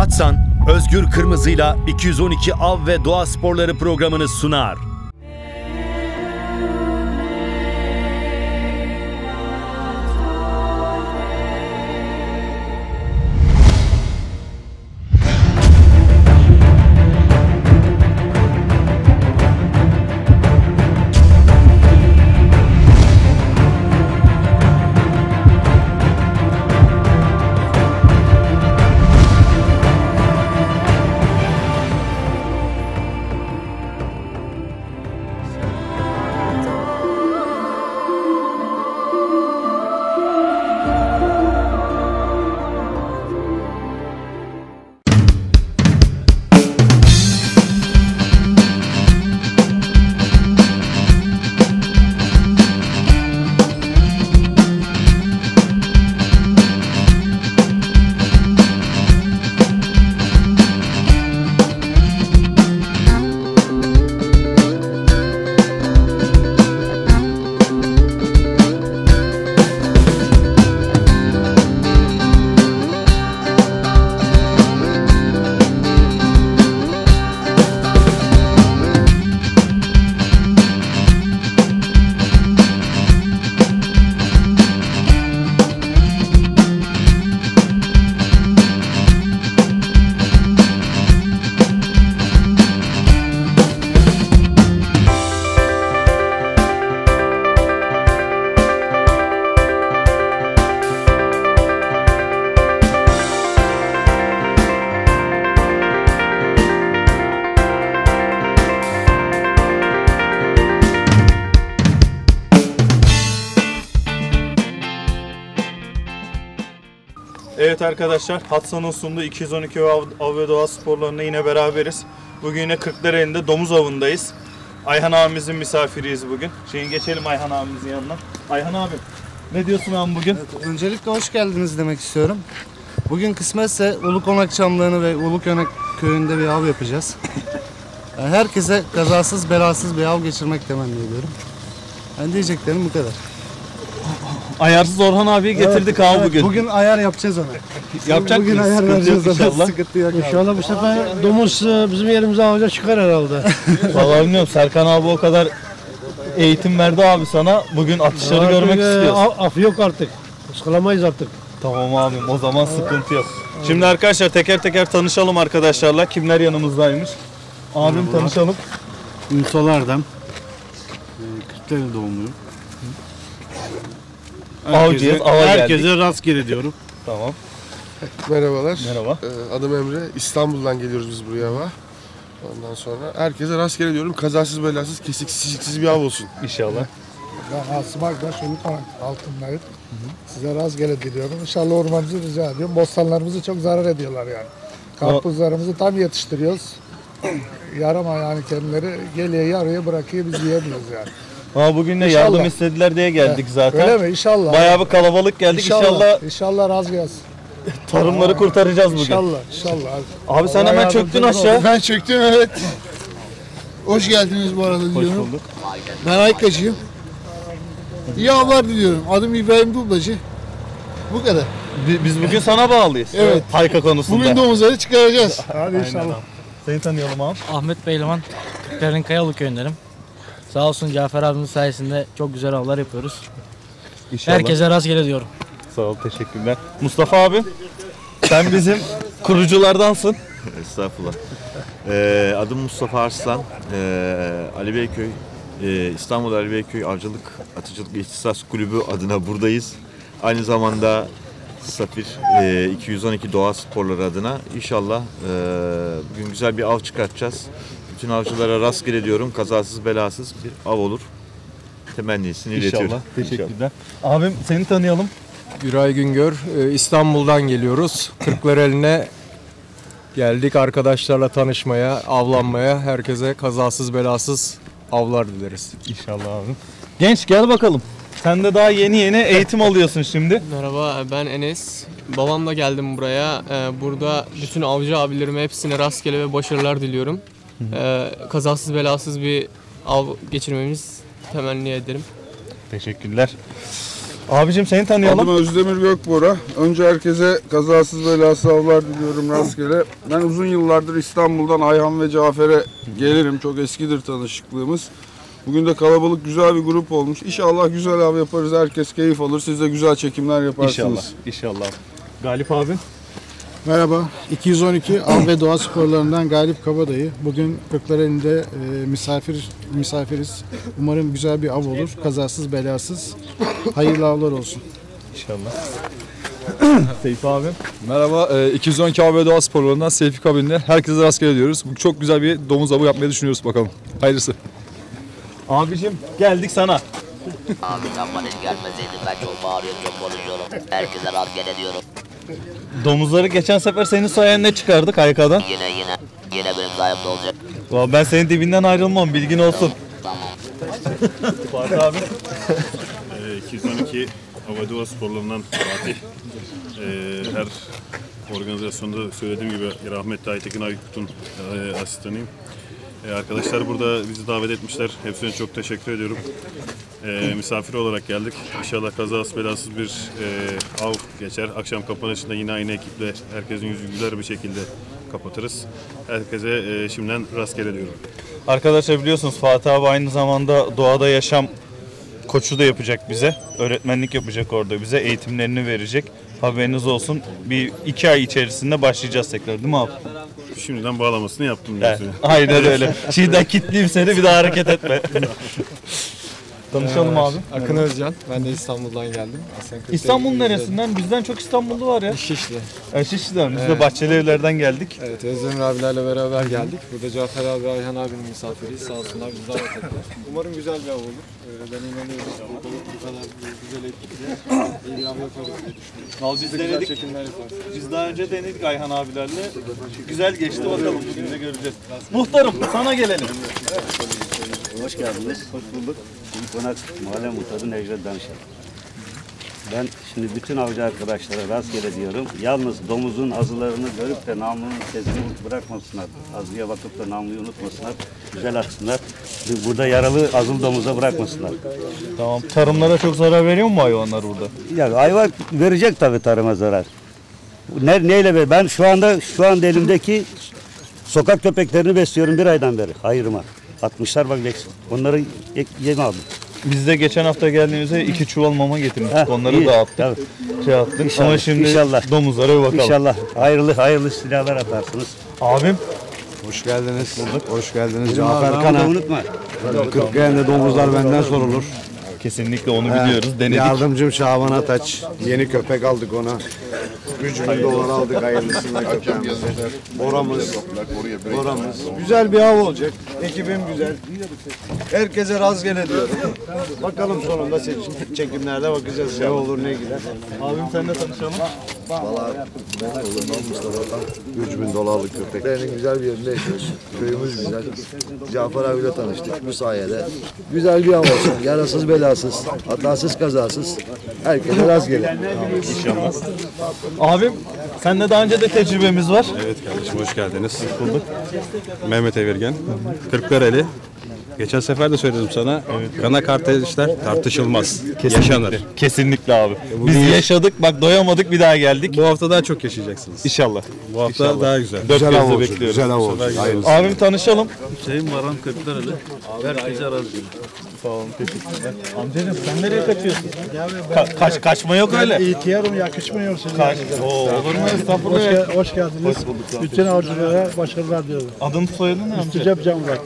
Hatsan, Özgür Kırmızı'yla 212 Av ve Doğa Sporları programını sunar. Evet arkadaşlar, Hatsan'ın sunduğu 212 Av ve Doğa Sporları'nda yine beraberiz. Bugün yine Kırklareli'nde domuz avındayız. Ayhan abimizin misafiriyiz bugün. Şimdi geçelim Ayhan abimizin yanına. Ayhan abim, ne diyorsun abi bugün? Evet, öncelikle hoş geldiniz demek istiyorum. Bugün kısmetse Ulukonak Çamlığı'nı ve Ulukonak köyünde bir av yapacağız. Herkese kazasız belasız bir av geçirmek temenni ediyorum. Ben diyeceklerim bu kadar. Ayarsız Orhan abiyi getirdik abi evet, bugün. Bugün ayar yapacağız ona. Yapacak bugün mıyız? ayar vereceğiz ona. İnşallah. Sıkıntı yok. İnşallah bu sefer domuz bizim yerimize avca çıkar herhalde. Vallahi bilmiyorum, Serkan abi o kadar eğitim verdi abi sana. Bugün atışları görmek istiyoruz. Af yok artık. Iskalamayız artık. Tamam abim, o zaman sıkıntı yok. Şimdi arkadaşlar teker teker tanışalım arkadaşlarla. Kimler yanımızdaymış? Abim tanışalım. Ünsal Erdem. Kırklareli doğumluyum. Avcıyız, ava geldik. Herkese rastgele diyorum. Tamam. Merhabalar. Merhaba. Adım Emre. İstanbul'dan geliyoruz biz buraya ama. Ondan sonra herkese rastgele diyorum. Kazasız belasız, kesiksiz bir av olsun. İnşallah. Ben Asım Akbaş, Ulukonak altındayım. Size rastgele diliyorum. İnşallah ormancı rica ediyorum. Bostanlarımızı çok zarar ediyorlar yani. Karpuzlarımızı tam yetiştiriyoruz. Yarama yani kendileri geliyor yarıya bırakıyor, biz yiyemiyoruz yani. Ama bugün de İnşallah. yardım istediler diye geldik zaten. Öyle mi? İnşallah. Bayağı bir kalabalık geldik. İnşallah raz gelsin. Tarımları kurtaracağız bugün. İnşallah. Abi sen hemen çöktün aşağı. Ben çöktüm, evet. Hoş geldiniz bu arada diyorum. Hoş bulduk. Ben Aykacıyım. İyi avlar diliyorum. Adım İbrahim Dublacı. Bu kadar. Biz bugün sana bağlıyız. Evet. Hayka konusunda. Bugün domuzları çıkaracağız. Hadi inşallah. Seni tanıyalım abi. Ahmet Beyliman, Kırklareli Kayalı köyündenim. Sağ olsun Cafer abimiz sayesinde çok güzel avlar yapıyoruz. İnşallah. Herkese rastgele diyorum. Sağ ol, teşekkürler. Mustafa abi, sen bizim kuruculardansın. Estağfurullah. Adım Mustafa Arslan. Ali Beyköy, İstanbul Ali Beyköy Avcılık Atıcılık İhtisas Kulübü adına buradayız. Aynı zamanda Safir 212 Doğa Sporları adına inşallah bugün güzel bir av çıkartacağız. Bütün avcılara rastgele diyorum. Kazasız belasız bir av olur. Temennisini iletiyorum. İnşallah. Teşekkürler. Abim seni tanıyalım. Güray Güngör, İstanbul'dan geliyoruz. Kırklareli'ne geldik arkadaşlarla tanışmaya, avlanmaya. Herkese kazasız belasız avlar dileriz. İnşallah abim. Genç gel bakalım. Sen de daha yeni eğitim alıyorsun şimdi. Merhaba, ben Enes. Babamla geldim buraya. Burada bütün avcı abilerime hepsine rastgele ve başarılar diliyorum. Kazasız belasız bir av geçirmemiz temenni ederim. Teşekkürler. Abicim seni tanıyalım. Adım Özdemir Gökbora. Önce herkese kazasız belasız avlar diliyorum rastgele. Ben uzun yıllardır İstanbul'dan Ayhan ve Cafer'e gelirim. Çok eskidir tanışıklığımız. Bugün de kalabalık güzel bir grup olmuş. İnşallah güzel av yaparız. Herkes keyif alır. Siz de güzel çekimler yaparsınız. İnşallah. Galip abim. Merhaba, 212 Av ve Doğa Sporlarından Galip Kabadayı. Bugün Kırklareli'nde misafiriz. Umarım güzel bir av olur, kazasız belasız. Hayırlı avlar olsun. İnşallah. Seyfi abim. Merhaba, 212 Av ve Doğa Sporlarından Seyfi Kabin'de herkese rastgele diyoruz. Bu çok güzel bir domuz avı yapmayı düşünüyoruz bakalım. Hayırlısı. Abicim geldik sana. Abi sen bana hiç gelmeseydin ben çok bağırıyorum, çok konuşuyorum. Herkese rastgele diyorum. Domuzları geçen sefer senin sayende çıkardık Ayka'dan. Yine benim sayemde olacak. Ben senin dibinden ayrılmam, bilgin olsun. Tamam. Fatih abi. 212 Av ve Doğa Sporlarından Fatih. Her organizasyonda söylediğim gibi rahmetli Aytekin Aykut'un asistanıyım. Arkadaşlar burada bizi davet etmişler. Hepsine çok teşekkür ediyorum. Misafir olarak geldik. İnşallah kazasız belasız bir av geçer. Akşam kapanışında yine aynı ekiple herkesin yüzü güler bir şekilde kapatırız. Herkese şimdiden rastgele diyorum. Arkadaşlar biliyorsunuz Fatih abi aynı zamanda doğada yaşam koçu da yapacak bize. Öğretmenlik yapacak orada bize. Eğitimlerini verecek. Haberiniz olsun. 2 ay içerisinde başlayacağız tekrar, değil mi abi? Şimdiden bağlamasını yaptım diyorsun. Evet, aynen öyle. Şimdiden kilitleyeyim seni, bir daha hareket etme. Tanışalım abi. Akın Özcan. Ben de İstanbul'dan geldim. İstanbul'un neresinden? Bizden çok İstanbullu var ya. Şişli. Şişli'den. Biz de Bahçeli Evler'den geldik. Evet, Özdemir abilerle beraber geldik. Burada Cafer abi, Ayhan abinin misafiriyiz. Sağ olsunlar bizi davet ettiler. Umarım güzel bir av olur. Ben inanıyorum bu kadar güzel ekiple iyi bir av yaparız diye düşünüyorum. Biz denedik. Biz daha önce denedik Ayhan abilerle. Güzel geçti, bakalım bugün de göreceğiz. Muhtarım sana gelelim. Hoş geldiniz. Hoş bulduk. Konak Mahalle Muhtarı Necdet Danışan. Ben şimdi bütün avcı arkadaşlara rastgele diyorum. Yalnız domuzun azılarını görüp de namlunun sesini bırakmasınlar. Azıya bakıp da namluyu unutmasınlar. Güzel atsınlar. Burada yaralı azıl domuza bırakmasınlar. Tamam. Tarımlara çok zarar veriyor mu hayvanlar burada? Ya hayvan verecek tabii tarıma zarar. Neyle? Ben şu anda elimdeki sokak köpeklerini besliyorum bir aydan beri. Hayırıma. Atmışlar bak onları yeni aldım. Biz de geçen hafta geldiğimizde 2 çuval mama getirmiştik. Onları dağıttık. Attık. İnşallah, ama şimdi inşallah. Domuzlara bir bakalım. İnşallah hayırlı silahlar atarsınız. Abim. Hoş geldiniz. Hoş geldiniz. Benim Cafer abi, Kana. unutma. Kırklareli'nde domuzlar benden sorulur. Kesinlikle onu biliyoruz. Denedik. Yardımcım Şaban Ataç. Yeni köpek aldık ona. 3.000 dolar aldık hayırlısıyla köpeğimizi. Boramız. Güzel bir av olacak. Ekibim güzel. Herkese rastgele diyorum. Bakalım sonunda çekimlerde bakacağız. Ne olur ne gider. Abim seninle tanışalım. Valla ben oğlum Mustafa'dan 3.000 dolarlık köpeklerin güzel bir yerinde yaşıyoruz. Köyümüz güzel. Cafer abiyle tanıştık bu sayede. Güzel bir av olsun. Yarasız belasız, hatasız kazasız. Herkese rastgele. İnşallah. Abim sende daha önce de tecrübemiz var. Evet kardeşim hoş geldiniz. Hoş bulduk. Mehmet Evirgen. Kırklareli. Geçen sefer de söyledim sana. Evet. Kana kardeşler tartışılmaz. Kesinlikle. Yaşanır. Kesinlikle abi. Biz yaşadık, bak doyamadık, bir daha geldik. Bu hafta daha çok yaşayacaksınız. İnşallah. Bu hafta İnşallah. daha güzel. Dört gözle olsun, bekliyoruz. güzel av olsun. Abim tanışalım. Hüseyin Baran Kırklareli. Herkese razı. Sağ olun, teşekkürler. Amcacığım sen nereye kaçıyorsun? Kaçma yok öyle. İhtiyarım ya, kaçmıyorsun. Olur mu? Estağfurullah. Hoş geldiniz. Bütün avcılara başarılar diliyorum. Adın soyadın ne amca? Müstecep Can Bulat.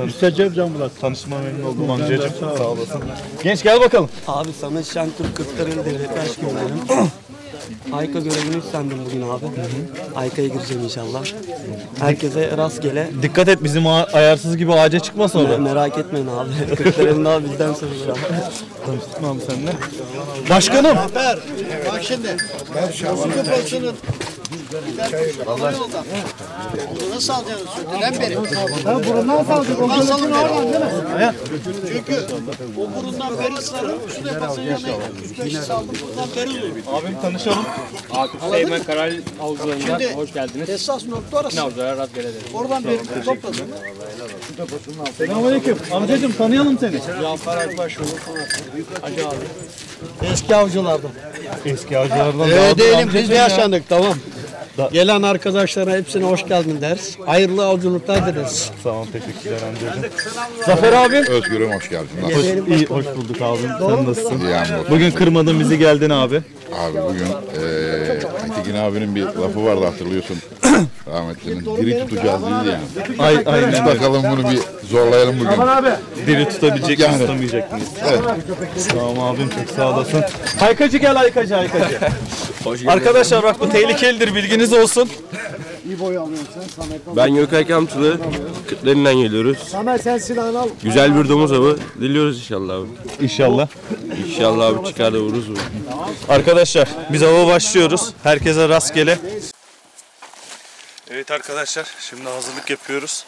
Müstecep Can Bulat. Tanışma memnun oldum amcacığım. Sağ olasın. Genç gel bakalım. Abi Samet Şentürk Kırklareli Devlet Başkanıyım. Ayka görevini üstlendim bugün abi. Ayka'ya gireceğim inşallah. Herkese rastgele. Dikkat et bizim ayarsız gibi ağaca çıkma sonra. Merak etmeyin abi. Kırklareli'nin abi bizden sorulur abi. Tanıştık mı abi seninle? Başkanım. Bak şimdi. Sıkı basının Nasıl alacaksın? Sütüden beri. Ben burundan saldım. O Salın oradan değil mi? Çünkü o burundan beri sarı. Şu defasın yanına 3-5 saldım. Buradan beri olur. Abim tanışalım. Akif Seymen Karal Avcıları'ndan hoş geldiniz. Esas nokta orası. Avcılara rast gelelim. Oradan beri topladım. Selamünaleyküm. Amcacığım tanıyalım seni. Cafer Akbaşoğlu. Hacı abi. Eski avcılardan. Eski avcılardan. Değilim biz de yaşandık tamam. Gelen arkadaşlara hepsine hoş geldin deriz. Hayırlı avcılıklar dileriz. Sağ olun, teşekkürler amcacığım. Zafer abi. Özgür'üm hoş geldin. İyi, hoş bulduk abim. Sen nasılsın? İyi hamdolsun. Bugün kırmadın bizi, geldin abi. Abi bugün Aytekin abinin bir lafı vardı, hatırlıyorsun. Rahmetlinin diri tutacağız dedi yani. Aynen. Biz bakalım bunu bir zorlayalım bugün. Diri tutabilecek mi, tutamayacak mıyız? Evet. Tamam abim, çok sağ olasın. Haykacı gel, haykacı. Arkadaşlar bak, bu tehlikelidir, bilginiz olsun. Ben Gökay Kamçılı, Kırklareli'nden geliyoruz. Samet sen silahını al. Güzel bir domuz avı diliyoruz inşallah abi. İnşallah. İnşallah abi, çıkar da vururuz bu. Arkadaşlar biz ava başlıyoruz. Herkese rastgele. Evet arkadaşlar, şimdi hazırlık yapıyoruz.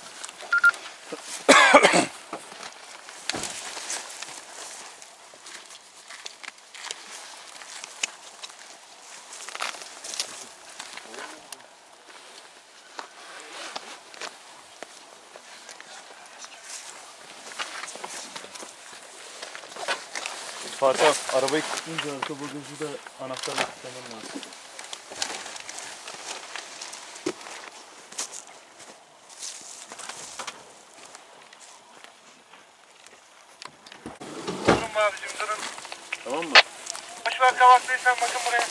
Fatih abi, arabayı kilitleyince arka bagajı da anahtarla kilitlemem lazım. Durun mu abicim, durun. Tamam mı? Boş ver kavaklıyı, sen bakın buraya.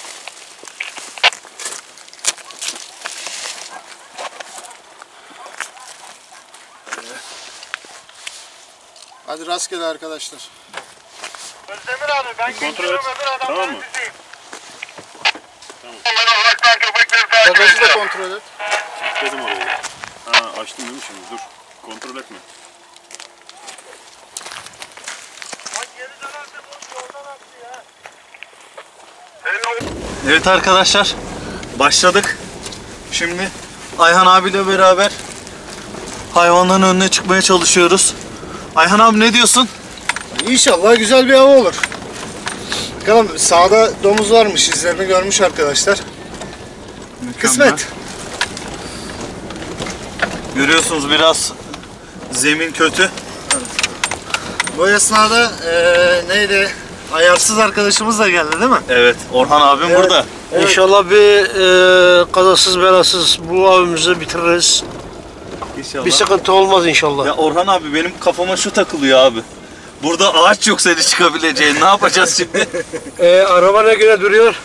Hadi rastgele arkadaşlar. Özdemir abi, ben geçiyorum, öbür adamların Tamam mı? dizeyim. Bagajı da kontrol et. Kilitledim orayı. Ha, açtım değil mi şimdi? Dur. Kontrol etme. Evet arkadaşlar, başladık. Şimdi Ayhan abiyle beraber hayvanların önüne çıkmaya çalışıyoruz. Ayhan abi ne diyorsun? İnşallah güzel bir hava olur. Bakalım, sağda domuz varmış, izlerini görmüş arkadaşlar. Kısmet. Görüyorsunuz biraz zemin kötü. Bu esnada neydi? Ayarsız arkadaşımız da geldi değil mi? Evet, Orhan abim burada. İnşallah bir kazasız belasız bu avımızı bitiririz. İnşallah. Bir sıkıntı olmaz inşallah. Ya Orhan abi, benim kafama şu takılıyor abi. Burada ağaç yok seni çıkabileceğin. Ne yapacağız şimdi? Araba ne güne duruyor?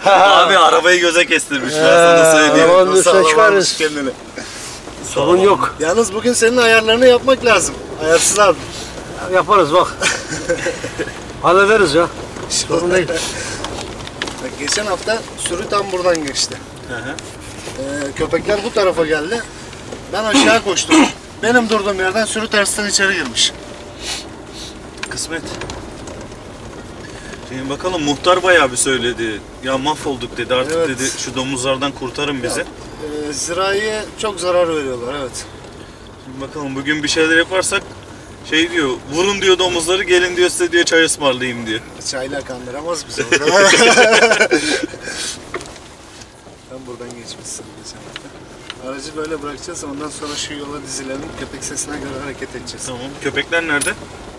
Abi arabayı göze kestirmiş. Ben sana söyleyeyim. Arabanın üstüne çıkarız. Kendini. Sorun yok. Yalnız bugün senin ayarlarını yapmak lazım. Ayarsız abi. Yaparız bak. Hallederiz ya. Sorun değil. Bak, geçen hafta sürü tam buradan geçti. Köpekler bu tarafa geldi. Ben aşağı koştum. Benim durduğum yerden sürü tersten içeri girmiş. Kısmet. Şimdi bakalım, muhtar bayağı bir söyledi. Ya mahvolduk dedi, artık Evet. dedi şu domuzlardan kurtarın bizi. Ziraiye çok zarar veriyorlar, evet. Şimdi bakalım, bugün bir şeyler yaparsak şey diyor, vurun diyor domuzları, gelin diyor size diyor çay ısmarlayayım diyor. Çayla kandıramaz bizi. Sen buradan geçmişsin geçen hafta. Aracı böyle bırakacağız, ondan sonra şu yola dizilelim, köpek sesine göre hareket edeceğiz. Tamam. Köpekler nerede?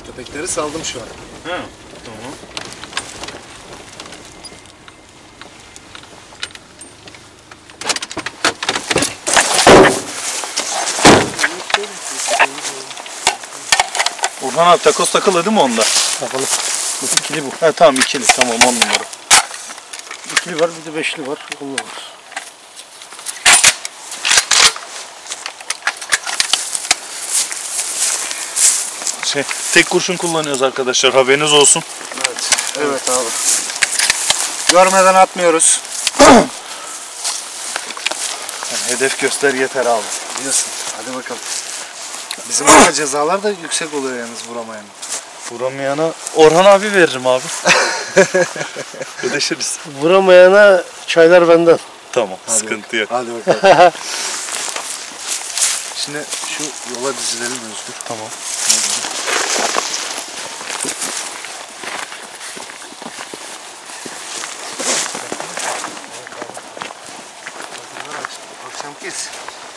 Köpekleri saldım şu an. Ha, tamam. Orhan abi, takoz takılı değil mi onda? Takılı. Bu ikili bu. Ha tamam, ikili, tamam, 10 numara. İkili var, bir de beşli var. Onunla var. Tek kurşun kullanıyoruz arkadaşlar, haberiniz olsun. Evet, evet abi. Görmeden atmıyoruz. Yani hedef göster yeter abi. Diyorsun. Hadi bakalım. Bizim burada cezalar da yüksek oluyor yalnız vuramayan. Vuramayana Orhan abi veririm abi. Ödeşiriz. Vuramayana çaylar benden. Tamam, sıkıntı yok. Hadi bakalım. Şimdi şu yola dizilelim Özgür. Tamam. Akşamkiyiz.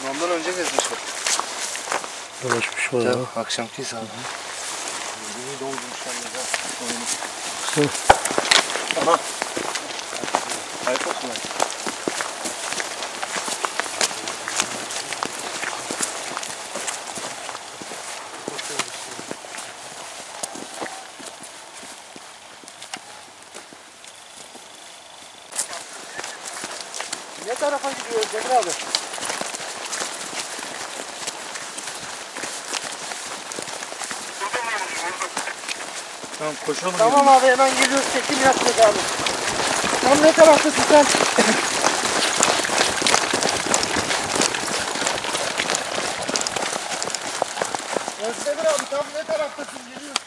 Ondan önce gezmişler. Dolaşmış var abi. Akşamkiyiz abi. İyi doldurmuşlar ya. Aha. Hayır olsun. Ne tarafa gidiyor Cemil abi? Tamam koşalım. Tamam abi hemen geliyoruz. Çekim yapacağız abi. Tam ne taraftasın sen? Özdemir abi tam ne taraftasın? Geliyorsun.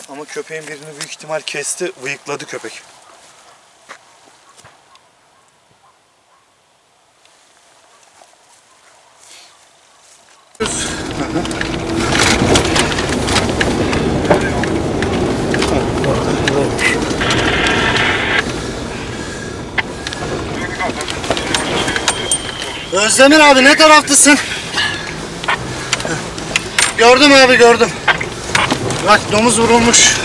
Ama köpeğin birini büyük ihtimal kesti, bıyıkladı köpek. Özdemir abi ne taraftasın? Gördüm abi gördüm. Bak domuz vurulmuş.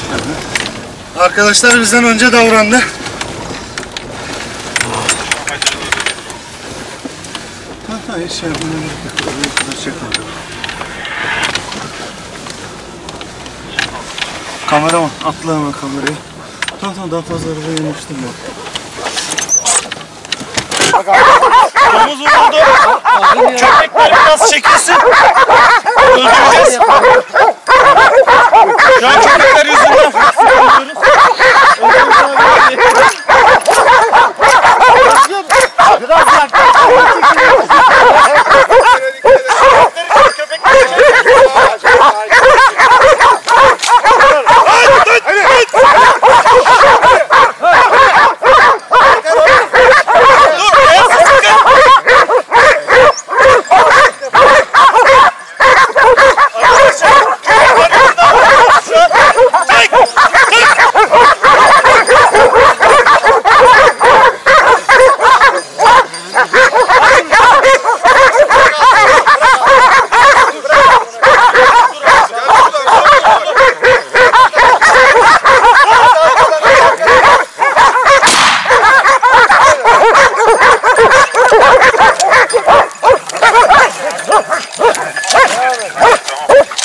Arkadaşlar bizden önce davrandı. Hiç şey yapmıyorum. Kameraman atla hemen kamerayı. Tamam daha fazla arabaya yemiştim ben. Domuz vuruldu. Köpekler biraz çekilsin. Öldüreceğiz. Şu an köpekler yüzünden. Biraz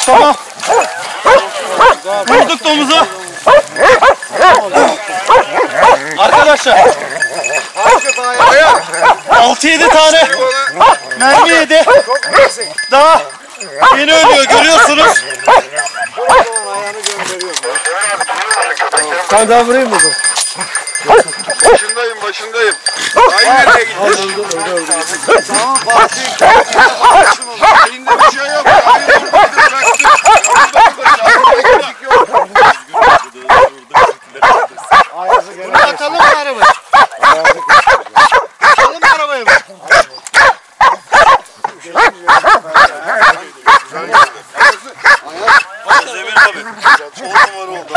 Tamam. Vurduk domuzu. Arkadaşlar 6-7 tane mermi yedi. Daha yeni ölüyor görüyorsunuz. Sen daha vurayım mı bu? Başındayım. Ay nereye gidiyorsun? Tamam Fatih. Elinde bir şey yok. Bunu atalım mı arabayı? Atalım mı arabayı? Özdemir abi. 10 numara oldu.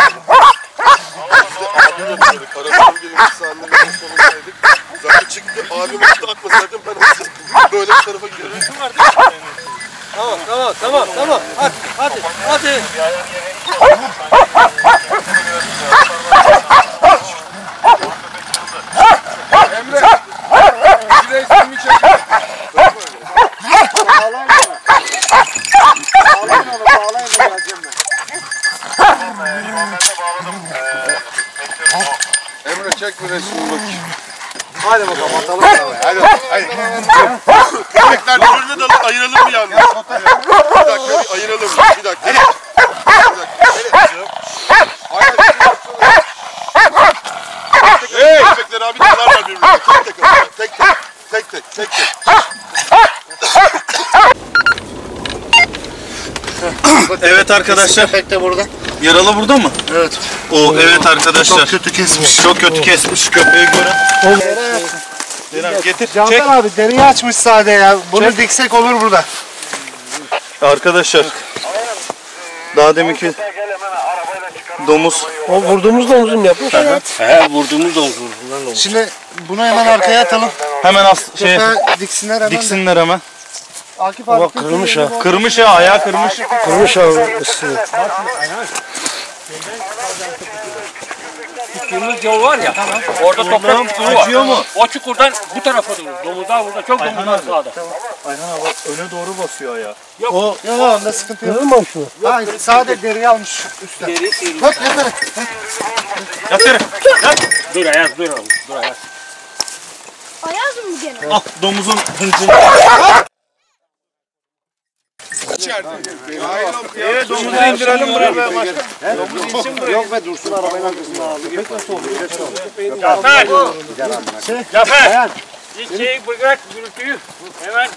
Karakolun gelişi sahnelerin sonundaydık. Zaten çıktı. Abim attı atmasaydım ben böyle bir tarafa gidiyorum. Tamam. Hadi. Emre. Bir resmimi çek. Emre çek bir resmini bakayım. Hadi bakalım atalım. Hadi. Köpekler birbirine dalıp ayıralım mı yalnız? Bir dakika bir ayıralım. Bir dakika. Hey! Köpekler abi dalarlar birbirine. Tek. Evet arkadaşlar. Köpek de burada. Yaralı burada mı? Evet. Evet arkadaşlar. Çok kötü kesmiş. Çok kötü kesmiş. Köpeği görün. Deren getir. Çek. Cafer abi deriyi açmış sade ya. Bunu diksek olur burada. Arkadaşlar. Daha deminki domuz. O vurduğumuz domuzun mu yapmış? He vurduğumuz domuz. Şimdi bunu hemen arkaya atalım. Hemen Diksinler hemen. diksinler hemen. Akif abi kırılmış ha. Kırmış ya, ayağı kırmış. Kırmış abi üstüne. Gittiğimiz yol var ya, orada toprak çukuru var. Acıyor mu? O çukurdan bu tarafa doğru. Domuzlar burada, çok domuzlar sağda. Ayhan abi öne doğru basıyor ayağı. Yok onda sıkıntı yok. Kırılmamış mı? Hayır sadece deriyi almış üstten. Bak yeter. Yatır. Dur Ayaz, dur oğlum. Dur Ayaz. Ayaz mı gene? Ah domuzun hıncını. Evet domuzu indirelim buraya be başkan. Domuz insin buraya. Yok be dursun arabanın arkasında abi. Köpek nasıl olur? Cafer! İlk şeyi bırak gürültüyü. Hemen.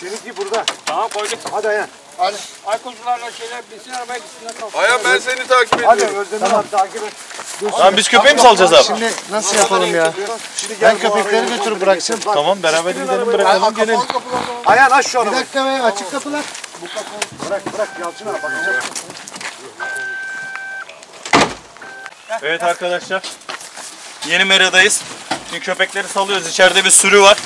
Seninki burada. Tamam koyduk. Hadi Ayhan. Hadi. Aykocularla şeyler bilsin arabaya gitsinler kalsın. Ayhan ben seni takip ediyorum. Hadi Özdemir abi takip et. Lan biz köpeği mi salacağız abi? Şimdi nasıl yapalım ya? Şimdi gel köpekleri götürüp bırakacağım. Tamam beraber gidelim bırakalım gelelim. Ayhan aç şu arabayı. Bir dakika be açık kapılar. Bu kapıyı bırak Yalçın abi bakacak. Evet arkadaşlar. Yeni Mera'dayız. Şimdi köpekleri salıyoruz. İçeride bir sürü var.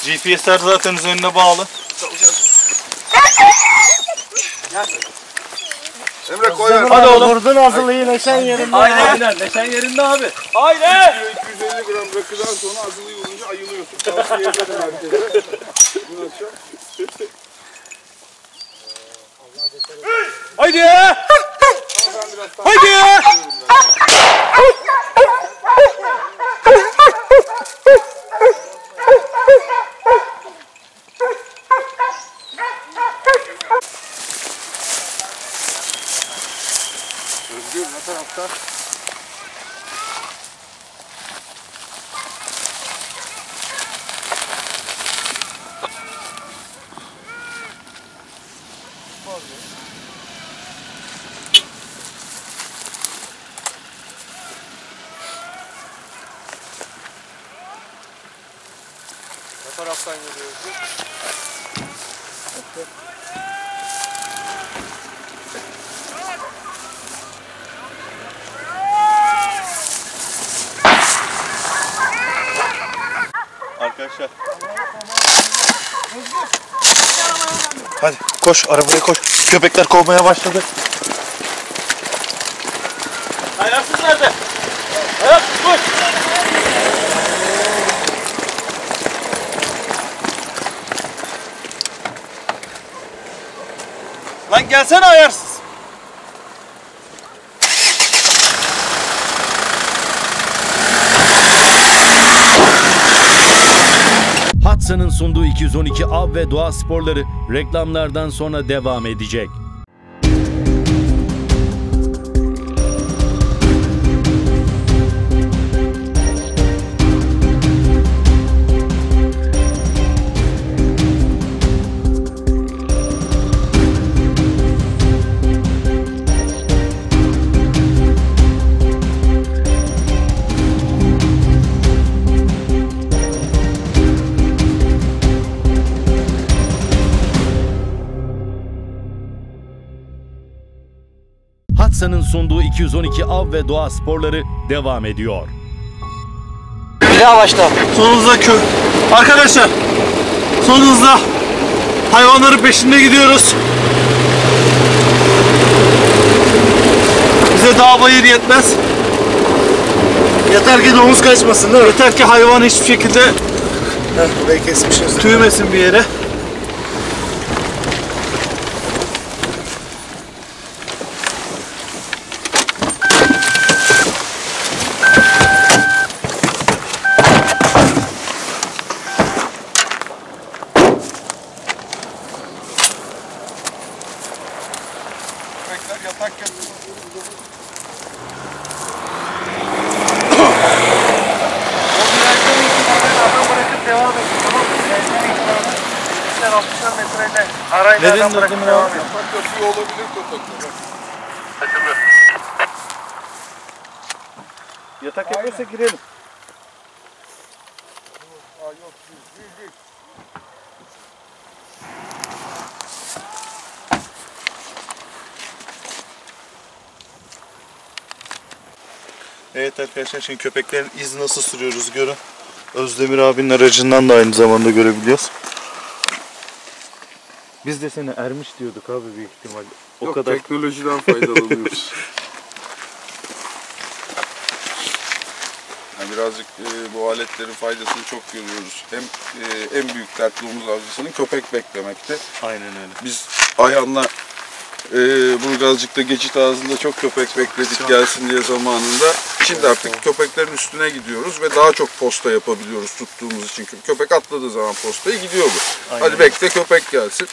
GPS'ler zaten üzerine bağlı. Emre koy ver. Hadi oğlum. Vurdun azılıyı neşen yerinde. Aynen, neşen yerinde abi. Aynen! 250 gram rakıdan sonra azılıyı vurunca ayılıyorsun. Tavsiye ederim herkese. Bunu açacağım. Haydi! Haydi! Özgür ne tarafta? Ne taraftan geliyor Özgür? Arkadaşlar. Hadi koş arabaya koş. Köpekler kovmaya başladı. Ayarsız nerede? Ayarsız koş! Lan gelsene ayarsız. Hatsa'nın sunduğu 212 Av ve Doğa Sporları reklamlardan sonra devam edecek. sunduğu 212 Av ve Doğa Sporları devam ediyor. Yavaşla. Son hızla Arkadaşlar, son hızla hayvanların peşinde gidiyoruz. Bize dağ bayır yetmez. Yeter ki domuz kaçmasın değil mi? Yeter ki hayvan hiçbir şekilde burayı kesmişiz. Tüymesin bir yere. Nerenin Özdemir abi? Köprü olabilir köpekler. Yatak yapıyorsa girelim. Evet arkadaşlar, şimdi köpeklerin iz nasıl sürüyoruz görün. Özdemir abinin aracından da aynı zamanda görebiliyoruz. Biz de seni ermiş diyorduk abi büyük ihtimal. Yok, kadar teknolojiden faydalanıyoruz. Yani birazcık bu aletlerin faydasını çok görüyoruz. Hem en büyük dert domuz avcısının köpek beklemekte. Aynen öyle. Biz Ayhan'la Burgazcık'ta geçit ağzında çok köpek bekledik gelsin diye zamanında. Şimdi artık köpeklerin üstüne gidiyoruz ve daha çok posta yapabiliyoruz tuttuğumuz için. Çünkü köpek atladığı zaman postayı gidiyor bu. Aynen. Hadi bekle köpek gelsin.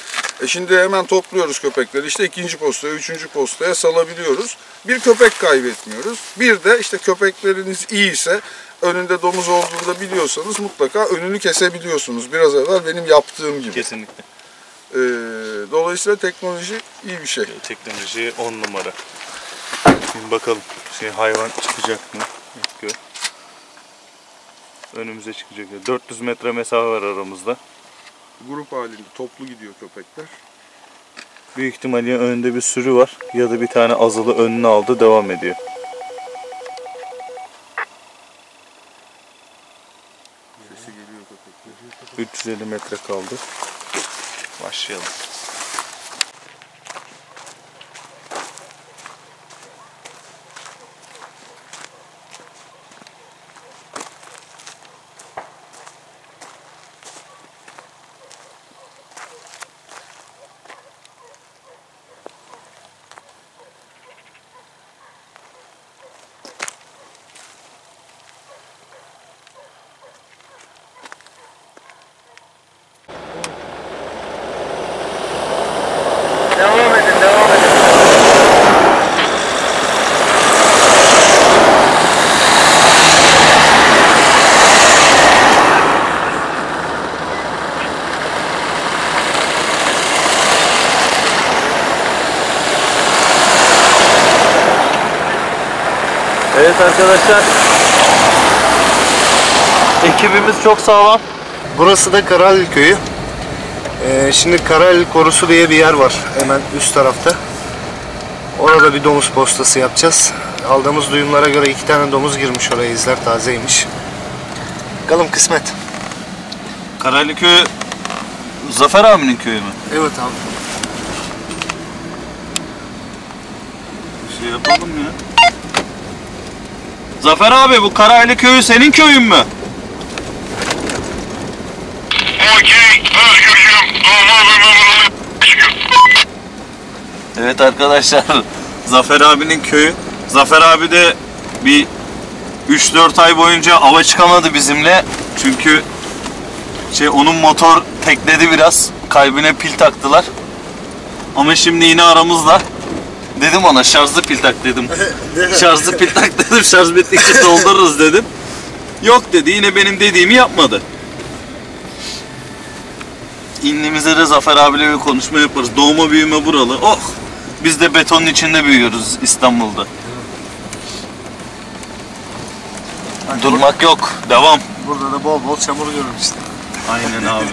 Şimdi hemen topluyoruz köpekleri. İşte ikinci postaya, üçüncü postaya salabiliyoruz. Bir köpek kaybetmiyoruz. Bir de işte köpekleriniz iyiyse, önünde domuz olduğunda biliyorsanız mutlaka önünü kesebiliyorsunuz. Biraz evvel benim yaptığım gibi. Kesinlikle. Dolayısıyla teknoloji iyi bir şey. Teknoloji 10 numara. Şimdi bakalım hayvan çıkacak mı? Önümüze çıkacak. 400 metre mesafe var aramızda. Grup halinde toplu gidiyor köpekler. Büyük ihtimalle önünde bir sürü var ya da bir tane azılı önüne aldı, devam ediyor. Sesi geliyor köpekler. 350 metre kaldı. Başlayalım. Evet arkadaşlar, ekibimiz çok sağlam. Burası da Karahalil Köyü. Şimdi Karahalil Korusu diye bir yer var hemen üst tarafta. Orada bir domuz postası yapacağız. Aldığımız duyumlara göre 2 tane domuz girmiş oraya, izler tazeymiş. Bakalım kısmet. Karahalil Köyü, Zafer abinin köyü mü? Evet abi. Bir şey yapalım ya. Zafer abi, bu Karahalil Köyü senin köyün mü? Evet arkadaşlar, Zafer abinin köyü. Zafer abi de bir 3-4 ay boyunca ava çıkamadı bizimle. Çünkü onun motor tekledi biraz. Kalbine pil taktılar. Ama şimdi yine aramızda. Dedim ona şarjlı pil tak dedim. Şarjlı pil tak dedim. Şarj bittikçe doldururuz dedim. Yok dedi. Yine benim dediğimi yapmadı. İndiğimizde de Zafer abiyle bir konuşma yaparız. Doğma büyüme buralı. Oh! Biz de betonun içinde büyüyoruz İstanbul'da. Durmak yok. Devam. Burada da bol bol çamur görürüz işte. Aynen abi.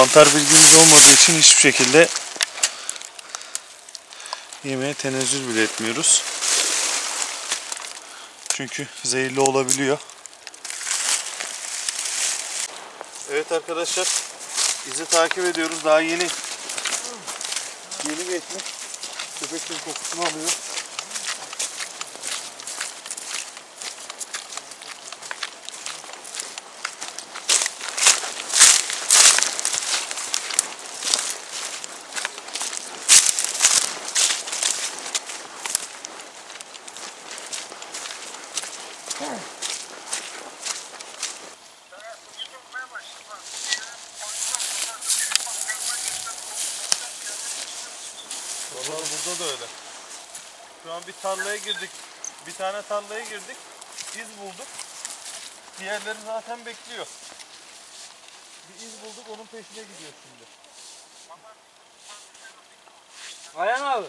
Mantar bilgimiz olmadığı için hiçbir şekilde yemeğe tenezzül bile etmiyoruz. Çünkü zehirli olabiliyor. Evet arkadaşlar, izi takip ediyoruz. Daha yeni geçmiş. Köpeklerin kokusunu alıyor. Vallahi burada da öyle. Şu an bir tarlaya girdik. Bir tane tarlaya girdik. İz bulduk. Diğerleri zaten bekliyor. Bir iz bulduk, onun peşine gidiyor şimdi. Ayhan abi.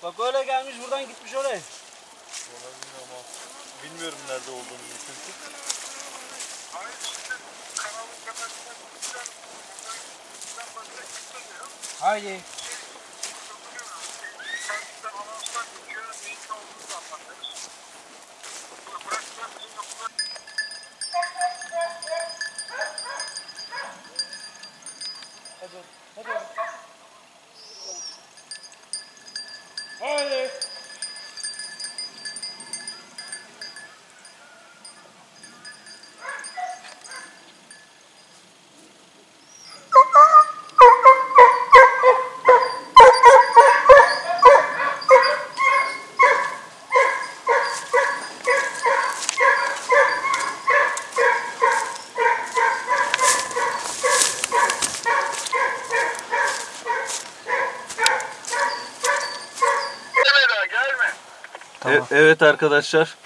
Bak öyle gelmiş buradan gitmiş oraya. Olabilir ama bilmiyorum nerede olduğunu çünkü. Haydi. Haydi. Evet arkadaşlar,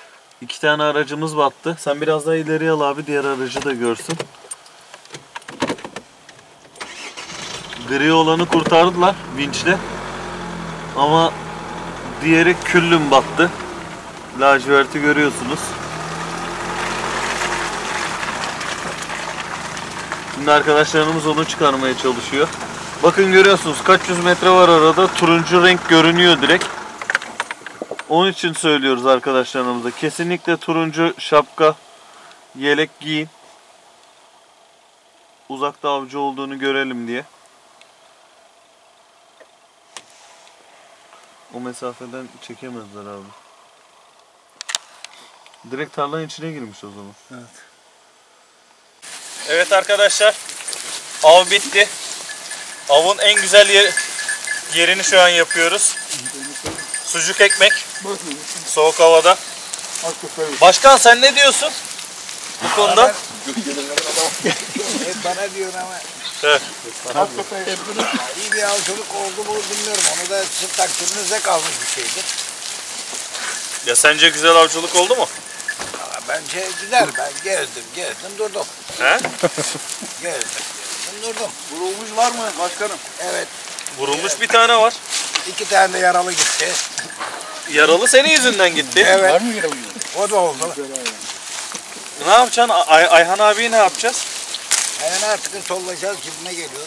2 tane aracımız battı. Sen biraz daha ileriye al abi, diğer aracı da görsün. Gri olanı kurtardılar vinçle. Ama diğeri küllüm battı. Laciverti görüyorsunuz. Şimdi arkadaşlarımız onu çıkarmaya çalışıyor. Bakın görüyorsunuz kaç yüz metre var arada, turuncu renk görünüyor direkt. Onun için söylüyoruz arkadaşlarımıza. Kesinlikle turuncu şapka, yelek giyin. Uzakta avcı olduğunu görelim diye. O mesafeden çekemezler abi. Direkt tarlanın içine girmiş o zaman. Evet. Evet arkadaşlar. Av bitti. Avın en güzel yerini şu an yapıyoruz. Sucuk ekmek. Soğuk havada. Başkan sen ne diyorsun bu konuda? Bana diyor ama. Evet. İyi bir avcılık oldu mu bilmiyorum. Onu da sizin takdirinize kalmış bir şeydir. Ya sence güzel avcılık oldu mu? Bence güzel. Ben gezdim durdum. He? Gezdim durdum. Vurulmuş var mı başkanım? Evet. Vurulmuş bir tane var. 2 tane de yaralı gitti. Yaralı senin yüzünden gitti. Evet. Var mı yaralı? O da oldu. Ne yapacaksın? Ayhan abiyi ne yapacağız? Yani artık sollayacağız gibime geliyor.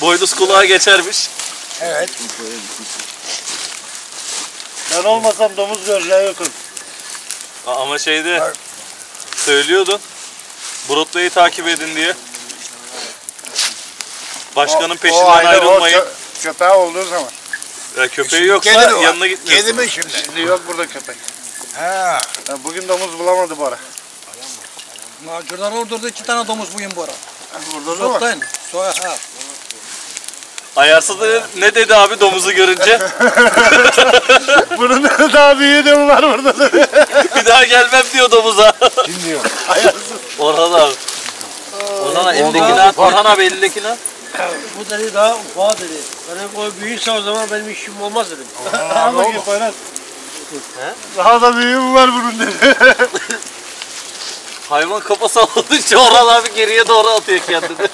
Boynuz kulağa geçermiş. Evet. Ben olmasam domuz göreceği yoktur. Ama şeyde söylüyordun. Broadway'i takip edin diye. Başkanın peşinden ayrılmayın. Köpeği olduğu zaman. Ya köpeği yoksa yanına gitmiyorsun. Kedi mi şimdi? Şimdi yok burada köpek. Ha. Bugün domuz bulamadı bu ara. Macurlar orada 2 tane domuz bugün bu ara. Burada da var. Ha. Ayarsız ne dedi abi domuzu görünce? Bunun daha büyüğü de mi var burada da? Bir daha gelmem diyor domuza. Kim diyor? Ayarsız. Orhan abi. Orhan abi elindekini at. Orhan abi elindekini at. Bu dedi daha ufak dedi. Ben o büyükse o zaman benim işim olmaz dedim. Ama git daha da büyüğü mü var bunun dedi. Hayvan kafa salladıkça Orhan abi geriye doğru atıyor kendini.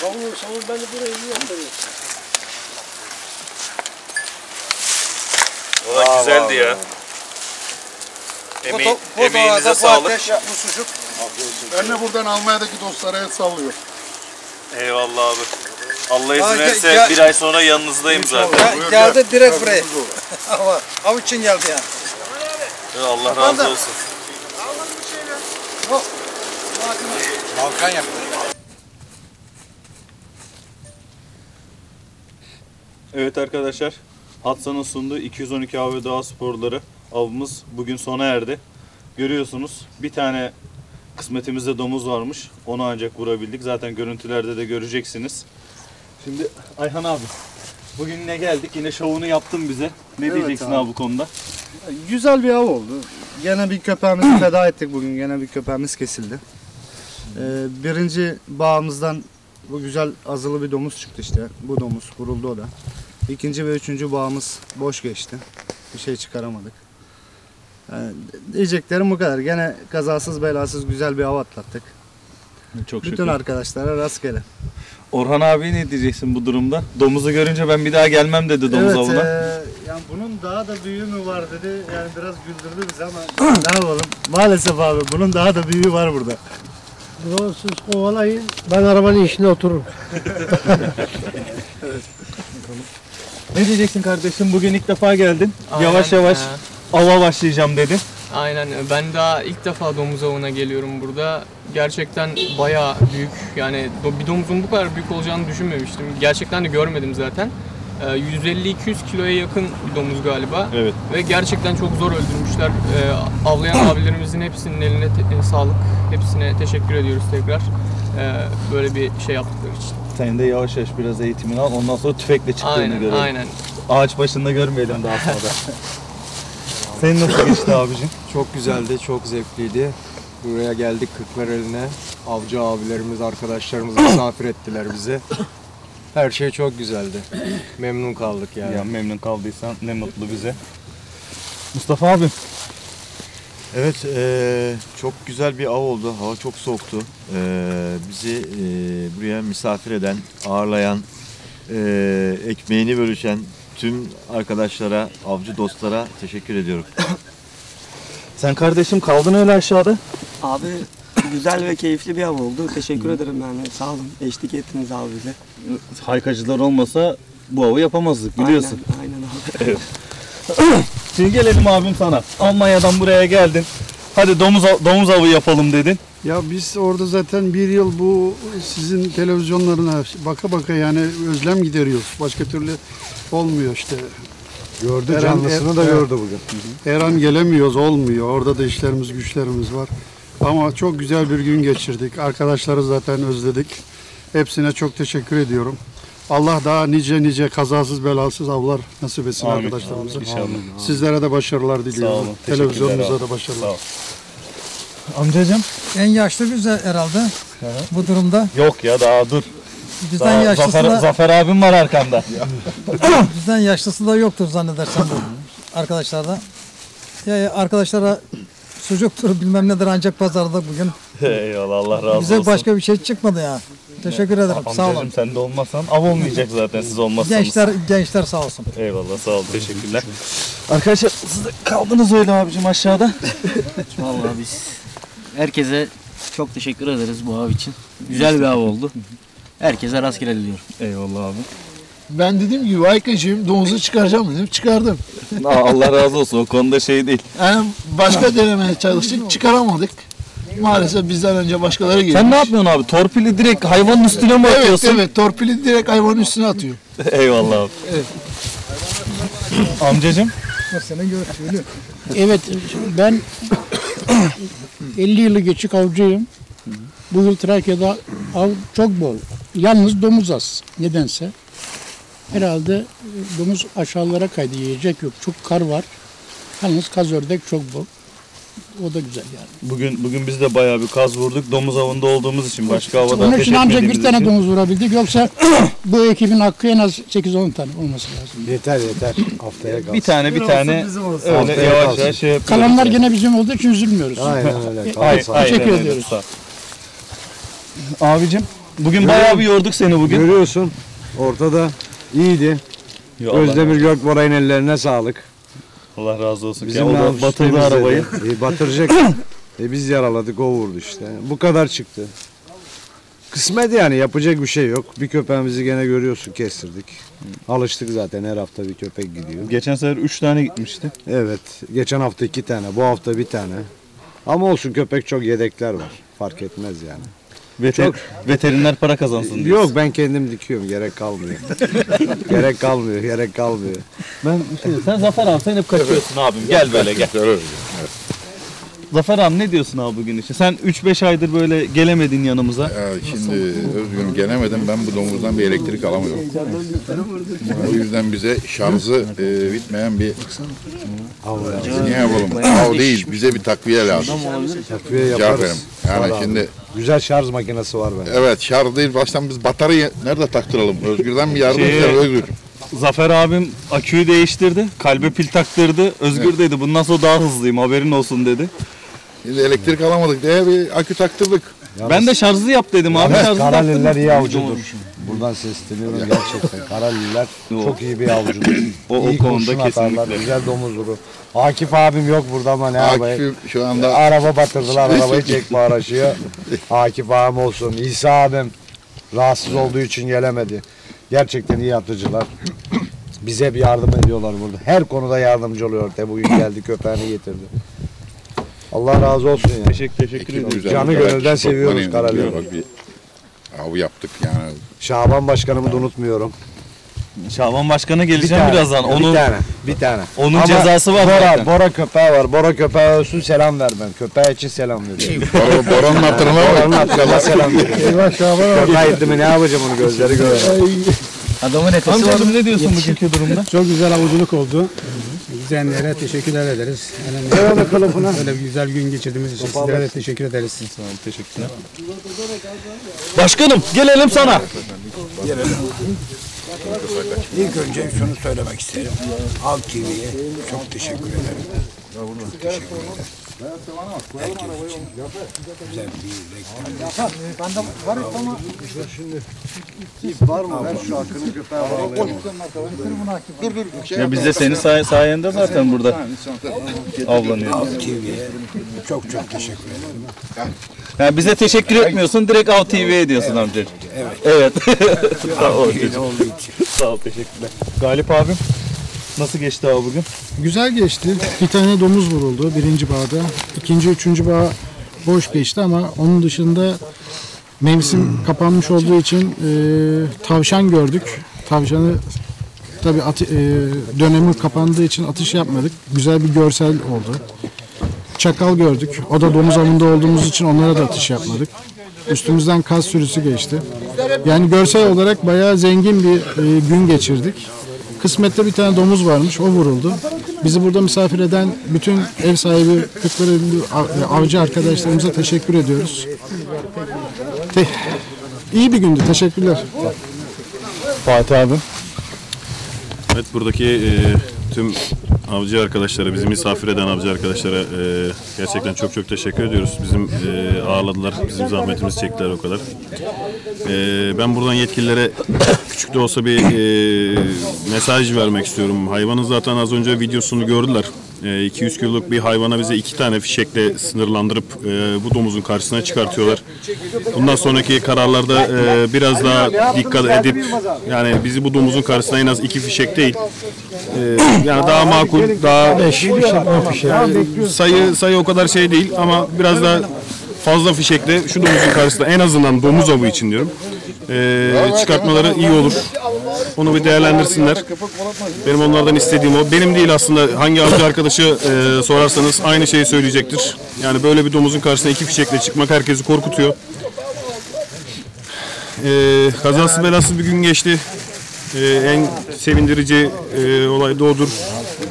Savur ben de burayı iyi yaptırıyorum. Valla güzeldi ya. Emeğinize sağlık. Bu sucuk. Ben de buradan Almanya'daki dostlara el sallıyor. Eyvallah abi. Allah izin verirse bir ay sonra yanınızdayım zaten. Geldi direkt buraya. Av için geldi yani. Allah razı olsun. Balkan yaptı. Evet arkadaşlar, Hatsa'nın sunduğu 212 Av ve Doğa Sporları avımız bugün sona erdi. Görüyorsunuz bir tane kısmetimizde domuz varmış. Onu ancak vurabildik. Zaten görüntülerde de göreceksiniz. Şimdi Ayhan abi, bugün yine geldik. Yine şovunu yaptın bize. Ne diyeceksin abi bu konuda? Güzel bir av oldu. Gene bir köpeğimizi feda ettik bugün. Gene bir köpeğimiz kesildi. Birinci bağımızdan bu güzel azılı bir domuz çıktı işte. Bu domuz vuruldu o da. İkinci ve üçüncü bağımız boş geçti. Bir şey çıkaramadık. Diyeceklerim bu kadar. Gene kazasız belasız güzel bir av atlattık. Çok bütün şükür. Arkadaşlara rastgele. Orhan abi ne diyeceksin bu durumda? Domuzu görünce ben bir daha gelmem dedi domuz avına. Yani bunun daha da büyüğü mü var dedi. Yani biraz güldürdü bizi ama ne yapalım? Maalesef abi bunun daha da büyüğü var burada. Siz kovalayın. Ben arabanın içine otururum. Ne diyeceksin kardeşim? Bugün ilk defa geldin. Aynen, Yavaş yavaş ava başlayacağım dedin. Aynen. Ben daha ilk defa domuz avına geliyorum burada. Gerçekten bayağı büyük. Yani bir domuzun bu kadar büyük olacağını düşünmemiştim. Gerçekten de görmedim zaten. 150-200 kiloya yakın bir domuz galiba. Evet. Ve gerçekten çok zor öldürmüşler. Avlayan abilerimizin hepsinin eline sağlık. Hepsine teşekkür ediyoruz tekrar. Böyle bir şey yaptıkları için. Sen de yavaş yavaş biraz eğitimini al. Ondan sonra tüfekle çıktığını görelim. Aynen. Ağaç başında görmeyelim daha sonra. Senin nasıl geçti abicim? Çok güzeldi, çok zevkliydi. Buraya geldik Kırklareli'ne. Avcı abilerimiz, arkadaşlarımız misafir ettiler bizi. Her şey çok güzeldi. Memnun kaldık yani. Ya memnun kaldıysan ne mutlu bize. Mustafa abi. Evet, çok güzel bir av oldu. Hava çok soğuktu. Bizi buraya misafir eden, ağırlayan, ekmeğini bölüşen tüm arkadaşlara, avcı dostlara teşekkür ediyorum. Sen kardeşim kaldın öyle aşağıda. Abi güzel ve keyifli bir av oldu. Teşekkür ederim yani. Sağ olun. Eşlik ettiniz abi bize. Haykacılar olmasa bu avı yapamazdık biliyorsun. Aynen abi. Evet. Şimdi gelelim abim sana. Almanya'dan buraya geldin. Hadi domuz avı yapalım dedin. Ya biz orada zaten bir yıl bu sizin televizyonlarına baka baka yani özlem gideriyoruz. Başka türlü olmuyor işte. Gördü, canlısını da gördü bugün. Her an gelemiyoruz, olmuyor. Orada da işlerimiz, güçlerimiz var. Ama çok güzel bir gün geçirdik. Arkadaşları zaten özledik. Hepsine çok teşekkür ediyorum. Allah daha nice kazasız belasız avlar nasip etsin arkadaşlarımıza. İnşallah. Sizlere de başarılar diliyorum. Sağ olun. Televizyonunuza da başarılar. Sağ ol. Amcacığım. En yaşlı biz herhalde bu durumda. Yok ya daha dur. Bizden daha yaşlısı Zafer abim var arkamda. Bizden yaşlısı da yoktur zannedersem arkadaşlarda. Ya arkadaşlara sucuktur bilmem nedir ancak pazarda bugün. Eyvallah Allah razı olsun. Bize başka bir şey çıkmadı ya. Teşekkür ederim. Sağ olun. Amcacığım sen de olmasan av olmayacak zaten siz olmazsanız. Gençler sağ olsun. Eyvallah sağ olun teşekkürler. Arkadaşlar siz de kaldınız öyle abicim aşağıda. Vallahi biz herkese çok teşekkür ederiz bu av için. Güzel bir av oldu. Herkese rastgele diliyorum. Eyvallah abi. Ben dediğim gibi Aykacığım domuzu çıkaracağım dedim. Çıkardım. Allah razı olsun o konuda şey değil. Yani başka denemeye çalıştık. Çıkaramadık. Maalesef bizden önce başkaları gelmiş. Sen ne yapıyorsun abi? Torpili direkt hayvanın üstüne mi atıyorsun? Evet torpili direkt hayvanın üstüne atıyor. Eyvallah abi. Evet. Amcacığım. Senin görüşünü. Evet, ben 50 yılı geçik avcıyım. Bu yıl Trakya'da av çok bol. Yalnız domuz az nedense. Herhalde domuz aşağılara kaydı, yiyecek yok. Çok kar var. Yalnız kaz ördek çok bol. O da güzel yani. Bugün biz de bayağı bir kaz vurduk. Domuz avında olduğumuz için başka havada Onun ateş için ancak etmediğimiz bir tane için. domuz vurabildik. Yoksa bu ekibin hakkı en az 8-10 tane olması lazım. Yeter. Haftaya kalsın. Bir tane öyle yavaş yavaş şey yapıyoruz. Kalanlar gene bizim olduğu için üzülmüyoruz. Aynen öyle. Teşekkür ediyoruz. Abicim bugün bayağı bir yorduk seni bugün. Görüyorsun ortada iyiydi. Özdemir Gökboray'ın ellerine sağlık. Allah razı olsun. Bizim Ya, o da batırdı arabayı. Batıracak. Biz yaraladık o vurdu işte. Bu kadar çıktı. Kısmet yani, yapacak bir şey yok. Bir köpeğimizi gene görüyorsun, kestirdik. Alıştık zaten, her hafta bir köpek gidiyor. Geçen sefer 3 tane gitmişti. Evet, geçen hafta 2 tane, bu hafta 1 tane. Ama olsun, köpek çok, yedekler var. Fark etmez yani. Veteriner para kazansın diyorsun. Yok, ben kendim dikiyorum, gerek kalmıyor. gerek kalmıyor. Sen Zafer abi, sen hep kaçıyorsun abim. Gel böyle gel. Zafer abi, ne diyorsun abi bugün için? Sen 3-5 aydır böyle gelemedin yanımıza. Şimdi özgürüm, gelemedim. Ben bu domuzdan bir elektrik alamıyorum. O yüzden bize şarjı bitmeyen bir ne yapalım? Av değil, bize bir takviye lazım. Takviye yaparız. Yani şimdi güzel şarj makinesi var bende. Evet, şarj değil. Baştan biz bataryayı nerede taktıralım? Özgür'den bir yardım ister Özgür. Zafer abim aküyü değiştirdi. Kalbe pil taktırdı. Özgür dedi, bundan sonra daha hızlıyım, haberin olsun dedi. Biz elektrik alamadık diye bir akü taktırdık. Ben de şarjlı yap dedim abi. Karaliller iyi avcıdır. Buradan sesleniyorum gerçekten. Karaliller çok iyi bir avcıdır. O konuda kesinlikle. Güzel domuz vurur. Akif abim yok burada ama ne Akif şu anda... Araba batırdılar, arabayı çekme uğraşıyor. Akif abim olsun. İsa abim rahatsız olduğu için gelemedi. Gerçekten iyi atıcılar. Bize bir yardım ediyorlar burada. Her konuda yardımcı oluyor. Bugün geldi, köpeğini getirdi. Allah razı olsun ya. Teşekkür ederim. Canı gönülden seviyoruz Karali'yi. Bir av yaptık yani. Şaban Başkanımı da unutmuyorum. Şaban Başkan'a geleceğim birazdan. Bir tane. Onun ama cezası var zaten. Bora köpeği var. Bora köpeği ölsün, selam ver ben. Köpeği için selam veriyorum. Bora'nın hatırına var. Bora'nın hatırına selam veriyorum. Köpeği gitti mi ne yapacağım, onu gözleri görüyor. Adamın nefesi var. Ne diyorsun bugünkü durumda? Çok güzel avuculuk oldu. İzleyenlere teşekkürler ederiz. Böyle bir güzel gün geçirdiğimiz için sizlere de teşekkür ederiz. Sağ olun, teşekkürler. Başkanım, gelelim sana. İlk önce şunu söylemek isterim. Halk TV'ye çok teşekkür ederim. Çok teşekkür ederim. Herkes için güzel bir reklam. Var mı? Ver şu hakkını, köpeğe bağlayalım. Ya biz de senin sayende zaten burada avlanıyoruz. Halk TV'ye çok teşekkür ederim. Yani bize teşekkür etmiyorsun, direkt Av TV'ye ediyorsun amca. Evet. Sağ ol. Sağ ol, teşekkürler. Galip abim, nasıl geçti abi bugün? Güzel geçti. Bir tane domuz vuruldu birinci bağda. İkinci, üçüncü bağ boş geçti ama onun dışında mevsim kapanmış olduğu için tavşan gördük. Tavşanı tabii dönemi kapandığı için atış yapmadık. Güzel bir görsel oldu. Çakal gördük. O da domuz avında olduğumuz için onlara da atış yapmadık. Üstümüzden kaz sürüsü geçti. Yani görsel olarak bayağı zengin bir gün geçirdik. Kısmette bir tane domuz varmış, o vuruldu. Bizi burada misafir eden bütün ev sahibi, Kırklareli avcı arkadaşlarımıza teşekkür ediyoruz. İyi bir gündü, teşekkürler. Fatih abi. Evet, buradaki tüm avcı arkadaşlara, bizi misafir eden avcı arkadaşlara gerçekten çok teşekkür ediyoruz. Bizim ağırladılar, bizim zahmetimizi çektiler o kadar. Ben buradan yetkililere küçük de olsa bir mesaj vermek istiyorum. Hayvanın zaten az önce videosunu gördüler. 200 kiloluk bir hayvana bize 2 tane fişekle sınırlandırıp bu domuzun karşısına çıkartıyorlar. Bundan sonraki kararlarda biraz daha dikkat edip, yani bizi bu domuzun karşısına en az 2 fişek değil, yani daha makul, daha 5 fişek, 10 fişek. Sayı o kadar şey değil ama biraz daha fazla fişekle şu domuzun karşısında, en azından domuz avı için diyorum, çıkartmaları iyi olur. Onu bir değerlendirsinler. Benim onlardan istediğim o. Benim değil aslında, hangi avcı arkadaşı sorarsanız aynı şeyi söyleyecektir. Yani böyle bir domuzun karşısına 2 fişekle çıkmak herkesi korkutuyor. Kazasız belasız bir gün geçti. En sevindirici olay da odur.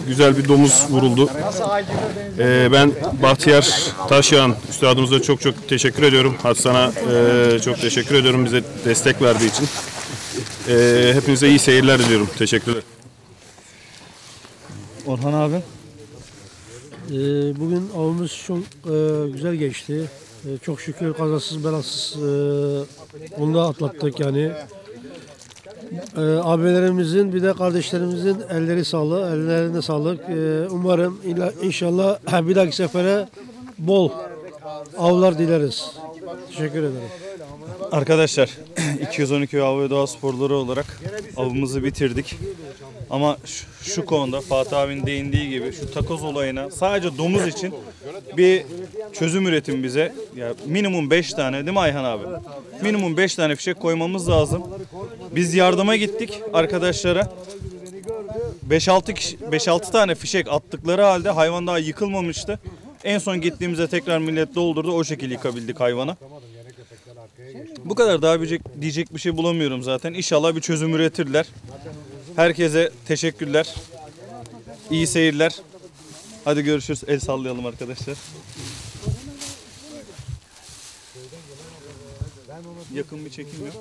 Güzel bir domuz vuruldu. Ben Bahtiyar Taşyağan üstadımıza çok teşekkür ediyorum. Hasan'a çok teşekkür ediyorum bize destek verdiği için. Hepinize iyi seyirler diliyorum. Teşekkürler. Orhan abi. Bugün avımız çok güzel geçti. Çok şükür kazasız belasız onu da atlattık yani. Abilerimizin bir de kardeşlerimizin ellerine sağlık. Umarım inşallah bir dahaki sefere bol avlar dileriz. Teşekkür ederim. Arkadaşlar 212 Av ve Doğa Sporları olarak avımızı bitirdik. Ama şu konuda Fatih abinin değindiği gibi şu takoz olayına sadece domuz için bir çözüm üretin bize. Ya minimum 5 tane değil mi Ayhan abi? Minimum 5 tane fişek koymamız lazım. Biz yardıma gittik arkadaşlara. 5-6 tane fişek attıkları halde hayvan daha yıkılmamıştı. En son gittiğimizde tekrar millet doldurdu. O şekilde yıkabildik hayvana. Bu kadar, daha diyecek bir şey bulamıyorum zaten. İnşallah bir çözüm üretirler. Herkese teşekkürler. İyi seyirler. Hadi görüşürüz. El sallayalım arkadaşlar. Yakın bir çekim yok.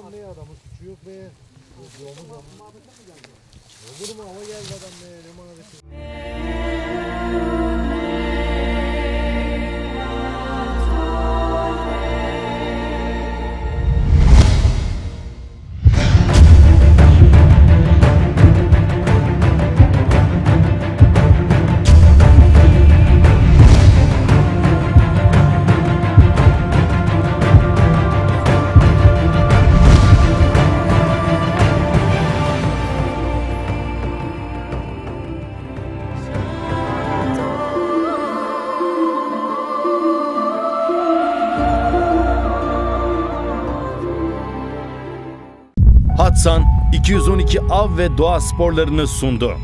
Hatsan 212 Av ve Doğa Sporlarını sundu.